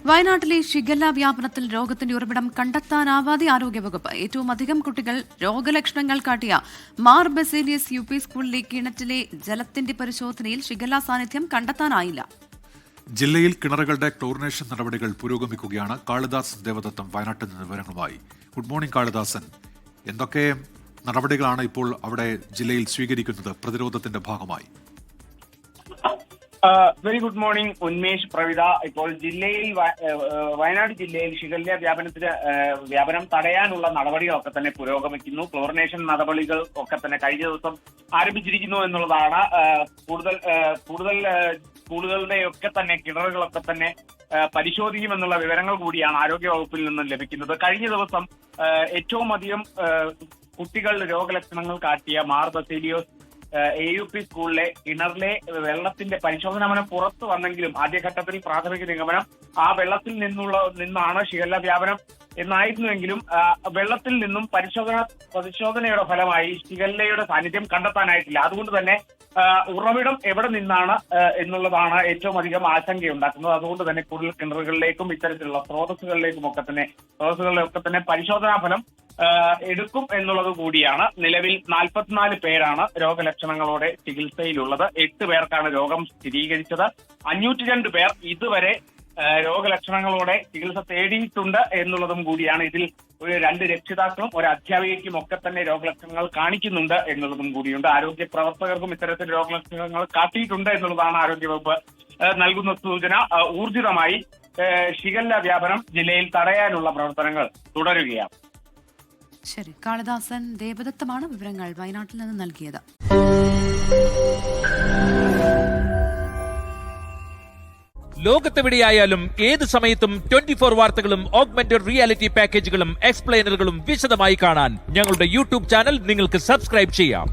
വയനാട്ടിലെ ഷിഗല്ല വ്യാപനത്തിൽ രോഗത്തിന്റെ ഉറവിടം കണ്ടെത്താനാവാതെ ആരോഗ്യവകുപ്പ്. ഏറ്റവും അധികം കുട്ടികൾ രോഗലക്ഷണങ്ങൾ കാട്ടിയ മാർ ബസേലിയസ് യു പി സ്കൂളിലെ കിണറ്റിലെ ജലത്തിന്റെ പരിശോധനയിൽ ഷിഗല്ല സാന്നിധ്യം കണ്ടെത്താനായില്ല. ജില്ലയിൽ കിണറുകളുടെ ക്ലോറിനേഷൻ നടപടികൾ പുരോഗമിക്കുകയാണ്. കാളിദാസൻ ദേവദത്തം വയനാട്ടിൽ നിന്ന് വിവരങ്ങളുമായി. Good morning Kalidasan. എന്തൊക്കെ നടപടികളാണ് ഇപ്പോൾ അവിടെ ജില്ലയിൽ സ്വീകരിക്കുന്നത് പ്രതിരോധത്തിന്റെ ഭാഗമായി? Very good morning Unmesh, Pravitha. ഇപ്പോൾ ജില്ലയിൽ വയനാട് ജില്ലയിൽ ഷിഗല്ല വ്യാപനം തടയാനുള്ള നടപടികളൊക്കെ തന്നെ പുരോഗമിക്കുന്നു. ക്ലോറിനേഷൻ നടപടികൾ ഒക്കെ തന്നെ കഴിഞ്ഞ ദിവസം ആരംഭിച്ചിരിക്കുന്നു എന്നുള്ളതാണ്. കൂടുതൽ സ്കൂളുകളുടെയൊക്കെ തന്നെ കിണറുകളൊക്കെ തന്നെ പരിശോധിക്കുമെന്നുള്ള വിവരങ്ങൾ കൂടിയാണ് ആരോഗ്യവകുപ്പിൽ നിന്നും ലഭിക്കുന്നത്. കഴിഞ്ഞ ദിവസം ഏറ്റവും അധികം കുട്ടികൾ രോഗലക്ഷണങ്ങൾ കാട്ടിയ മാർ ബസേലിയോസ് AUP സ്കൂളിലെ കിണറിലെ വെള്ളത്തിന്റെ പരിശോധനാ ഫലം പുറത്തു വന്നെങ്കിലും ആദ്യഘട്ടത്തിൽ പ്രാഥമിക നിഗമനം ആ വെള്ളത്തിൽ നിന്നാണ് ഷിഗല്ല വ്യാപനം എന്നായിരുന്നുവെങ്കിലും വെള്ളത്തിൽ നിന്നും പരിശോധനയുടെ ഫലമായി ഷിഗല്ലയുടെ സാന്നിധ്യം കണ്ടെത്താനായിട്ടില്ല. അതുകൊണ്ട് തന്നെ ഉറവിടം എവിടെ നിന്നാണ് എന്നുള്ളതാണ് ഏറ്റവും അധികം ആശങ്കയുണ്ടാക്കുന്നത്. അതുകൊണ്ട് തന്നെ കൂടുതൽ കിണറുകളിലേക്കും ഇത്തരത്തിലുള്ള സ്രോതസ്സുകളിലൊക്കെ തന്നെ പരിശോധനാ ഫലം എടുക്കും എന്നുള്ളത് കൂടിയാണ്. നിലവിൽ 44 പേരാണ് രോഗലക്ഷണങ്ങളോടെ ചികിത്സയിലുള്ളത്. 8 പേർക്കാണ് രോഗം സ്ഥിരീകരിച്ചത്. 502 പേർ ഇതുവരെ രോഗലക്ഷണങ്ങളോടെ ചികിത്സ തേടിയിട്ടുണ്ട് എന്നുള്ളതും കൂടിയാണ്. ഇതിൽ 2 രക്ഷിതാക്കളും 1 അധ്യാപികയ്ക്കും ഒക്കെ തന്നെ രോഗലക്ഷണങ്ങൾ കാണിക്കുന്നുണ്ട് എന്നുള്ളതും കൂടിയുണ്ട്. ആരോഗ്യ പ്രവർത്തകർക്കും ഇത്തരത്തിൽ രോഗലക്ഷണങ്ങൾ കാട്ടിയിട്ടുണ്ട് എന്നുള്ളതാണ് ആരോഗ്യവകുപ്പ് നൽകുന്ന സൂചന. ഊർജിതമായി ഷിഗല്ല വ്യാപനം ജില്ലയിൽ തടയാനുള്ള പ്രവർത്തനങ്ങൾ തുടരുകയാണ്. ശരി, കാളിദാസൻ ദേവദത്തമാണ് വിവരങ്ങൾ വയനാട്ടിൽ നിന്ന് നൽകിയത്. ലോകത്തെവിടെയായാലും ഏത് സമയത്തും 24 വാർത്തകളും ഓഗ്മെന്റഡ് റിയാലിറ്റി പാക്കേജുകളും എക്സ്പ്ലെയിനറുകളും വിശദമായി കാണാൻ ഞങ്ങളുടെ യൂട്യൂബ് ചാനൽ നിങ്ങൾക്ക് സബ്സ്ക്രൈബ് ചെയ്യാം.